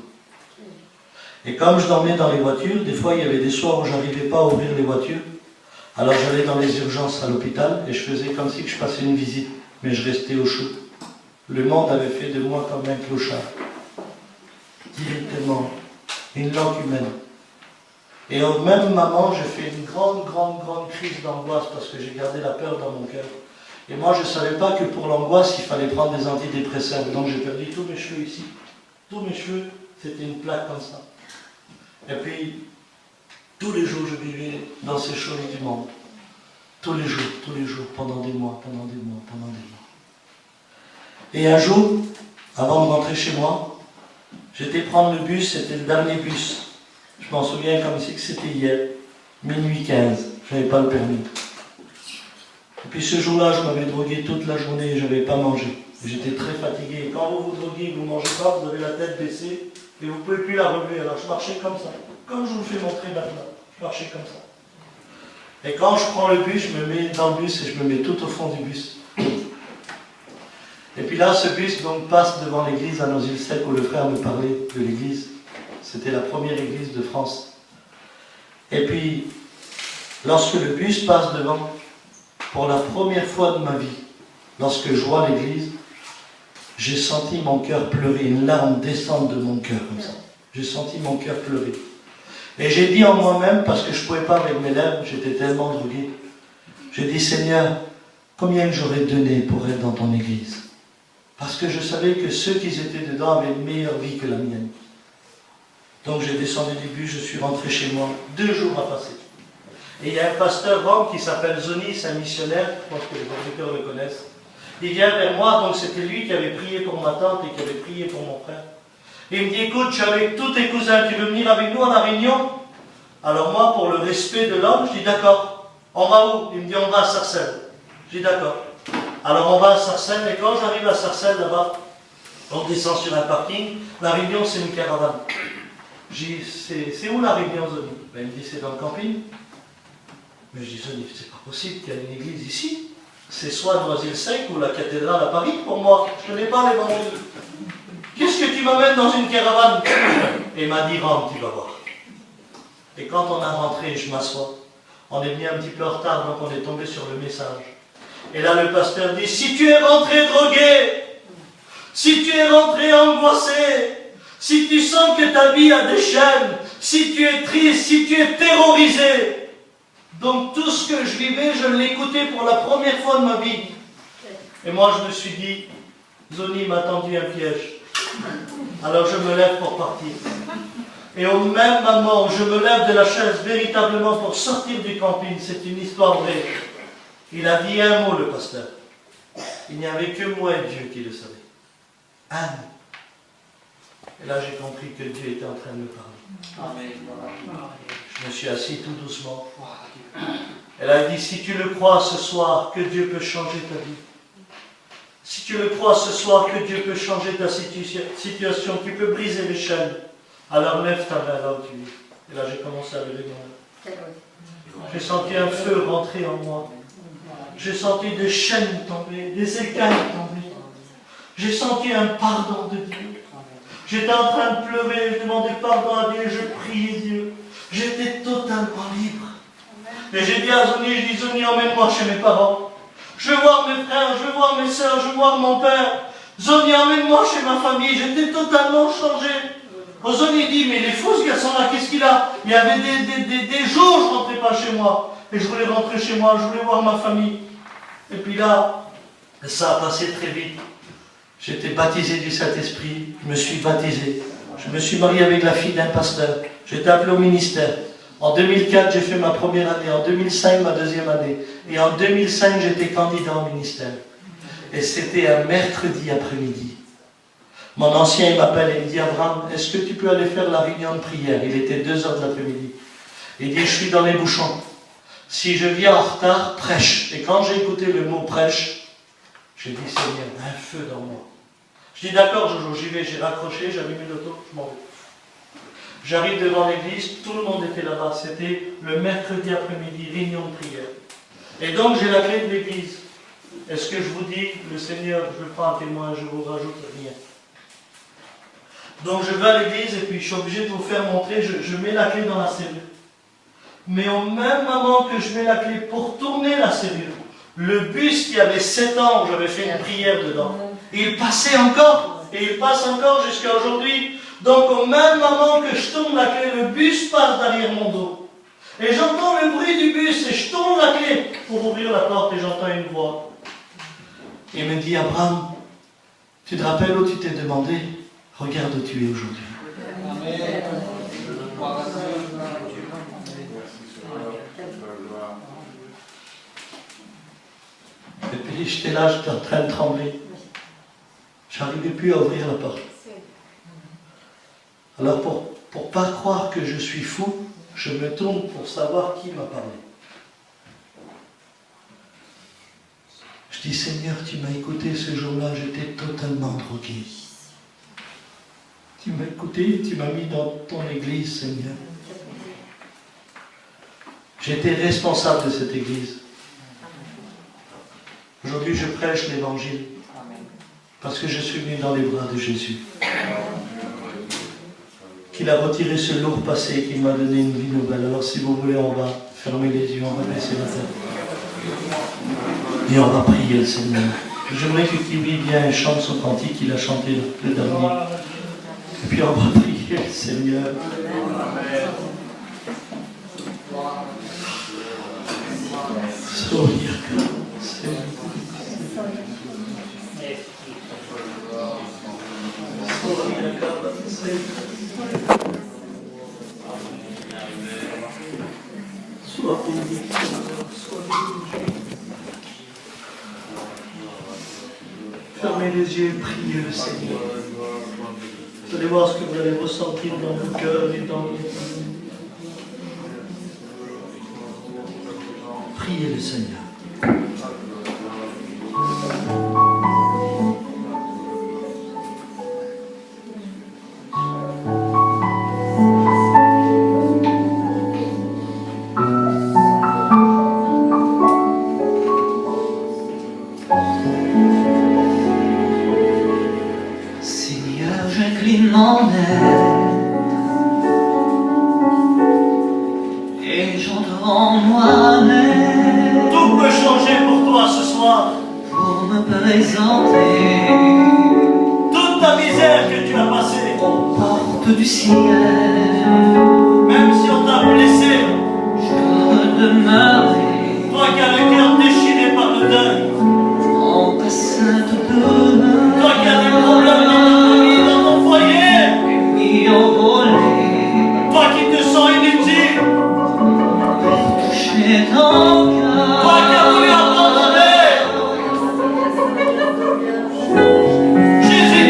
Et comme je dormais dans les voitures, des fois il y avait des soirs où je n'arrivais pas à ouvrir les voitures. Alors j'allais dans les urgences à l'hôpital et je faisais comme si je passais une visite, mais je restais au chaud. Le monde avait fait de moi comme un clochard. Directement, une langue humaine. Et même maman, j'ai fait une grande crise d'angoisse parce que j'ai gardé la peur dans mon cœur. Et moi, je ne savais pas que pour l'angoisse, il fallait prendre des antidépresseurs. Donc j'ai perdu tous mes cheveux ici. Tous mes cheveux, c'était une plaque comme ça. Et puis, tous les jours, je vivais dans ces choses du monde. Tous les jours, pendant des mois. Et un jour, avant de rentrer chez moi, j'étais prendre le bus, c'était le dernier bus. Je m'en souviens comme si c'était hier, minuit 15, je n'avais pas le permis. Et puis ce jour-là, je m'avais drogué toute la journée et je n'avais pas mangé. J'étais très fatigué. Et quand vous vous droguez, vous ne mangez pas, vous avez la tête baissée et vous ne pouvez plus la relever. Alors je marchais comme ça, comme je vous le fais montrer maintenant. Je marchais comme ça. Et quand je prends le bus, je me mets dans le bus et je me mets tout au fond du bus. Et puis là, ce bus donc passe devant l'église à Noisy-le-Sec où le frère me parlait de l'église. C'était la première église de France. Et puis, lorsque le bus passe devant, pour la première fois de ma vie, lorsque je vois l'église, j'ai senti mon cœur pleurer, une larme descendre de mon cœur comme ça. J'ai senti mon cœur pleurer. Et j'ai dit en moi-même, parce que je ne pouvais pas avec mes lèvres, j'étais tellement drogué, j'ai dit, Seigneur, combien j'aurais donné pour être dans ton église? Parce que je savais que ceux qui étaient dedans avaient une meilleure vie que la mienne. Donc j'ai descendu du bus, je suis rentré chez moi, 2 jours à passer. Et il y a un pasteur Rome qui s'appelle Zoni, c'est un missionnaire, je pense que les auditeurs le connaissent. Il vient vers moi, donc c'était lui qui avait prié pour ma tante et qui avait prié pour mon frère. Et il me dit, écoute, je suis avec tous tes cousins, tu veux venir avec nous à La Réunion? Alors moi, pour le respect de l'homme, je dis d'accord. On va où? Il me dit, on va à Sarcelles. Je dis d'accord. Alors on va à Sarcelles, et quand j'arrive à Sarcelles, là-bas, on descend sur un parking, La Réunion c'est une caravane. Je dis, c'est où La Réunion, Zoni? Ben, il me dit, c'est dans le camping. Mais je dis, Zoni, c'est pas possible qu'il y ait une église ici. C'est soit Noisy-le-Sec ou la cathédrale à Paris pour moi. Je ne connais pas l'évangile. Qu'est-ce que tu m'amènes dans une caravane? Et il m'a dit, rentre, tu vas voir. Et quand on a rentré, je m'assois. On est venu un petit peu en retard, donc on est tombé sur le message. Et là, le pasteur dit, si tu es rentré drogué, si tu es rentré angoissé, si tu sens que ta vie a des chaînes, si tu es triste, si tu es terrorisé, donc tout ce que je vivais, je l'écoutais pour la première fois de ma vie. Et moi, je me suis dit, Zoni m'a tendu un piège. Alors je me lève pour partir. Et au même moment, je me lève de la chaise véritablement pour sortir du camping. C'est une histoire vraie. Il a dit un mot, le pasteur. Il n'y avait que moi et Dieu qui le savait. Un mot. Et là, j'ai compris que Dieu était en train de me parler. Amen. Je me suis assis tout doucement. Elle a dit, si tu le crois ce soir, que Dieu peut changer ta vie. Si tu le crois ce soir, que Dieu peut changer ta situation, tu peux briser les chaînes, alors lève ta main là où tu es. Et là, j'ai commencé à lever ma main. J'ai senti un feu rentrer en moi. J'ai senti des chaînes tomber, des écailles tomber. J'ai senti un pardon de Dieu. J'étais en train de pleurer, je demandais pardon à Dieu, je priais Dieu. J'étais totalement libre. Et j'ai dit à Zoni, je dis Zoni, emmène-moi chez mes parents. Je veux voir mes frères, je veux voir mes soeurs, je veux voir mon père. Zoni, emmène-moi chez ma famille. J'étais totalement changé. Zoni dit, mais il est fou ce garçon-là, qu'est-ce qu'il a? Il y avait des jours, je ne rentrais pas chez moi. Et je voulais rentrer chez moi, je voulais voir ma famille. Et puis là, ça a passé très vite. J'étais baptisé du Saint-Esprit, je me suis baptisé. Je me suis marié avec la fille d'un pasteur. J'étais appelé au ministère. En 2004, j'ai fait ma première année. En 2005, ma deuxième année. Et en 2005, j'étais candidat au ministère. Et c'était un mercredi après-midi. Mon ancien, il m'appelle et il me dit, Abraham, est-ce que tu peux aller faire la réunion de prière? Il était 2h de l'après-midi. Il dit, je suis dans les bouchons. Si je viens en retard, prêche. Et quand j'ai écouté le mot prêche, j'ai dit, Seigneur, un feu dans moi. Je dis, d'accord, Jojo, j'y vais. J'ai raccroché, j'avais mis l'auto, je m'en vais. J'arrive devant l'église, tout le monde était là-bas. C'était le mercredi après-midi, réunion de prière. Et donc, j'ai la clé de l'église. Est-ce que je vous dis, le Seigneur, je prends un témoin, je vous rajoute rien. Donc, je vais à l'église et puis je suis obligé de vous faire montrer, je mets la clé dans la serrure. Mais au même moment que je mets la clé pour tourner la serrure, le bus qui avait 7 ans, j'avais fait une prière dedans, il passait encore, et il passe encore jusqu'à aujourd'hui. Donc au même moment que je tourne la clé, le bus passe derrière mon dos. Et j'entends le bruit du bus, et je tourne la clé pour ouvrir la porte, et j'entends une voix. Il me dit, Abraham, tu te rappelles où tu t'es demandé? Regarde où tu es aujourd'hui. Et puis j'étais là, j'étais en train de trembler. Je n'arrivais plus à ouvrir la porte. Alors pour ne pas croire que je suis fou, je me tourne pour savoir qui m'a parlé. Je dis, Seigneur, tu m'as écouté ce jour-là, j'étais totalement drogué. Tu m'as écouté, tu m'as mis dans ton église, Seigneur. J'étais responsable de cette église. Aujourd'hui, je prêche l'évangile parce que je suis venu dans les bras de Jésus. Qu'il a retiré ce lourd passé et qu'il m'a donné une vie nouvelle. Alors si vous voulez, on va fermer les yeux, on va baisser la tête. Et on va prier le Seigneur. J'aimerais que Kiwi vienne et chante son cantique qu'il a chanté le dernier. Et puis on va prier le Seigneur. Sourire. Sois béni, sois béni. Fermez les yeux et priez le Seigneur. Vous allez voir ce que vous allez ressentir dans vos cœurs et dans vos... Priez le Seigneur. Jésus,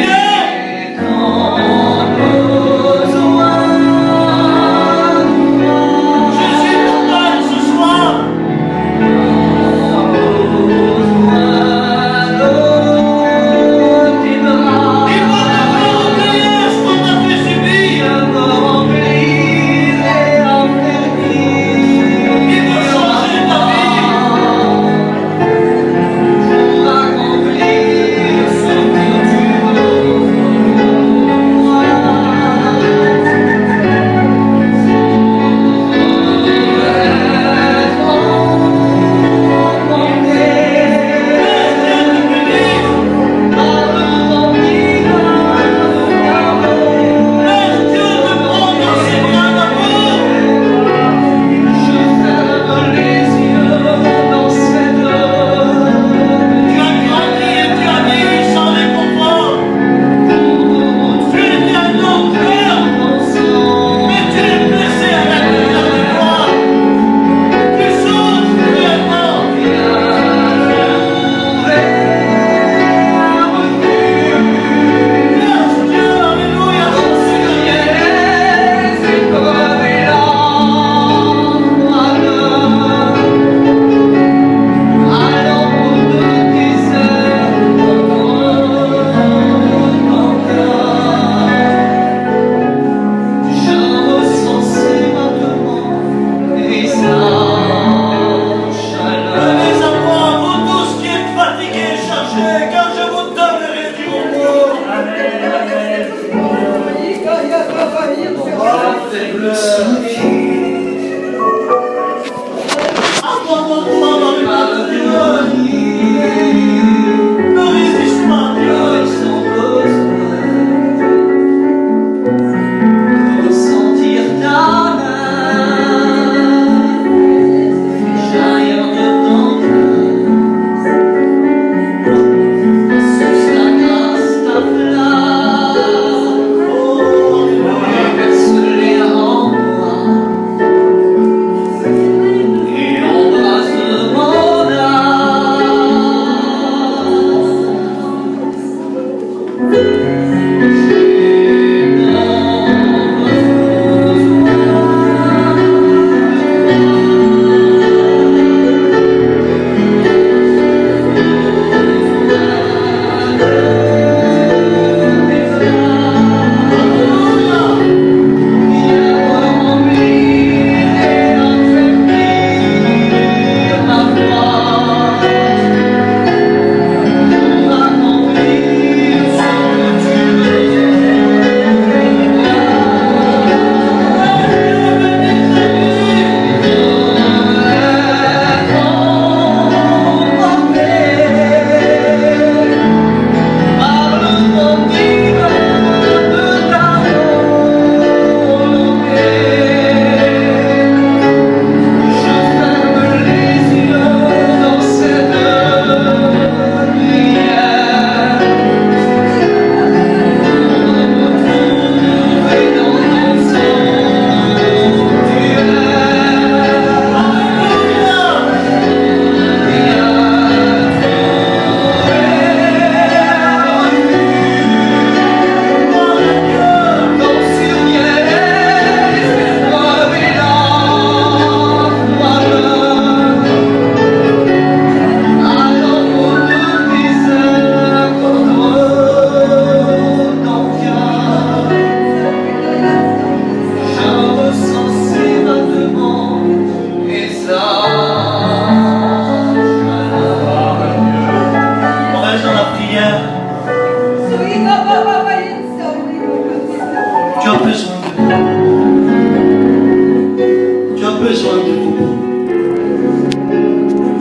besoin de vous.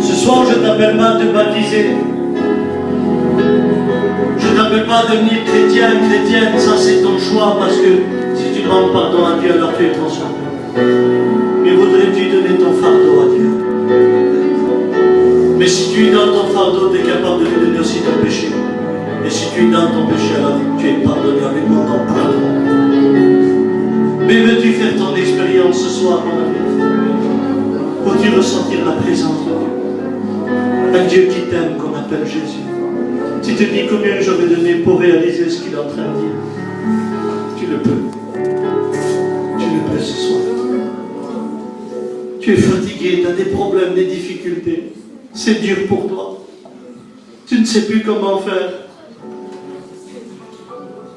Ce soir, je ne t'appelle pas à te baptiser. Je ne t'appelle pas à devenir chrétien, chrétienne. Ça, c'est ton choix, parce que si tu demandes pardon à Dieu, alors tu es transformé. Mais voudrais-tu donner ton fardeau à Dieu? Mais si tu lui donnes ton fardeau, tu es capable de lui donner aussi ton péché. Et si tu lui donnes ton péché, alors tu es pardonné en lui demandant pardon. Mais veux-tu faire ton expérience ce soir, mon ami? Veux-tu ressentir la présence de Dieu? Un Dieu qui t'aime, qu'on appelle Jésus. Si tu te dis combien j'aurais donné pour réaliser ce qu'il est en train de dire, tu le peux. Tu le peux ce soir. Tu es fatigué, tu as des problèmes, des difficultés. C'est dur pour toi. Tu ne sais plus comment faire.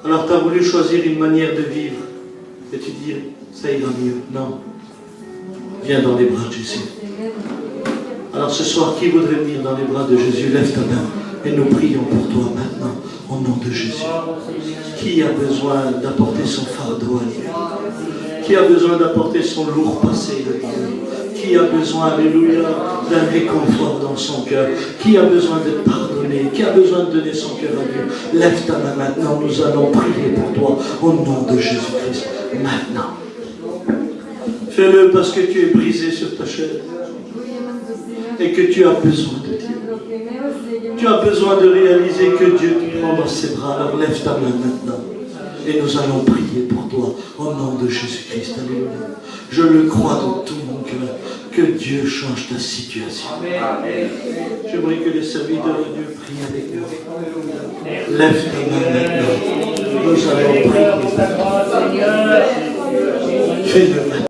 Alors tu as voulu choisir une manière de vivre. Et tu dis, ça ira mieux. Non. Viens dans les bras de Jésus. Alors ce soir, qui voudrait venir dans les bras de Jésus? Lève ta main et nous prions pour toi maintenant, au nom de Jésus. Qui a besoin d'apporter son fardeau à Dieu? Qui a besoin d'apporter son lourd passé à Dieu? Qui a besoin, alléluia, d'un réconfort dans son cœur? Qui a besoin de pardonner? Qui a besoin de donner son cœur à Dieu? Lève ta main maintenant, nous allons prier pour toi, au nom de Jésus-Christ. Maintenant. Fais-le parce que tu es brisé sur ta chaise et que tu as besoin de Dieu. Tu as besoin de réaliser que Dieu te prend dans ses bras. Alors lève ta main maintenant et nous allons prier pour toi au nom de Jésus-Christ. Alléluia. Je le crois de tout mon cœur que Dieu change ta situation. J'aimerais que les serviteurs de Dieu prient avec nous. Lève ta main maintenant. Nous allons prier. Fais-le maintenant.